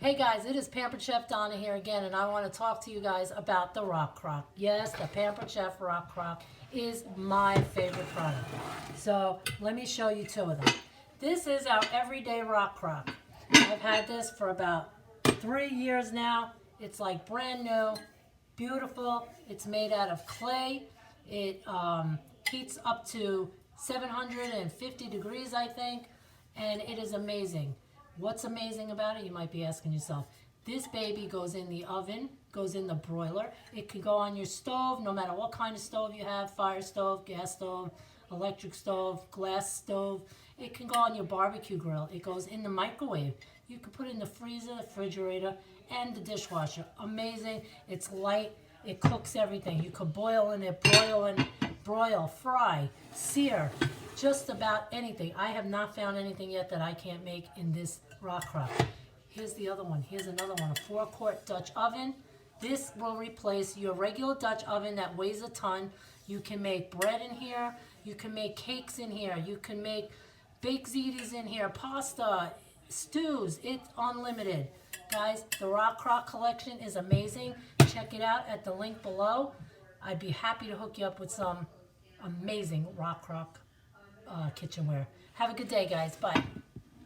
Hey guys, it is Pampered Chef Donna here again, and I want to talk to you guys about the rock crock. Yes, the Pampered Chef rock crock is my favorite product. So let me show you two of them. This is our everyday rock crock. I've had this for about 3 years now. It's like brand new, beautiful. It's made out of clay. It heats up to 750 degrees, I think, and it is amazing. What's amazing about it, you might be asking yourself. This baby goes in the oven, goes in the broiler. It can go on your stove, no matter what kind of stove you have, fire stove, gas stove, electric stove, glass stove. It can go on your barbecue grill. It goes in the microwave. You can put it in the freezer, the refrigerator, and the dishwasher. Amazing. It's light. It cooks everything. You could boil in it, broil, fry, sear, just about anything. I have not found anything yet that I can't make in this rock crock. Here's the other one. Here's another one, a 4-quart Dutch oven. This will replace your regular Dutch oven that weighs a ton. You can make bread in here. You can make cakes in here. You can make baked ziti in here, pasta, stews. It's unlimited. Guys, the rock crock collection is amazing. Check it out at the link below. I'd be happy to hook you up with some amazing rock crock kitchenware. Have a good day, guys. Bye.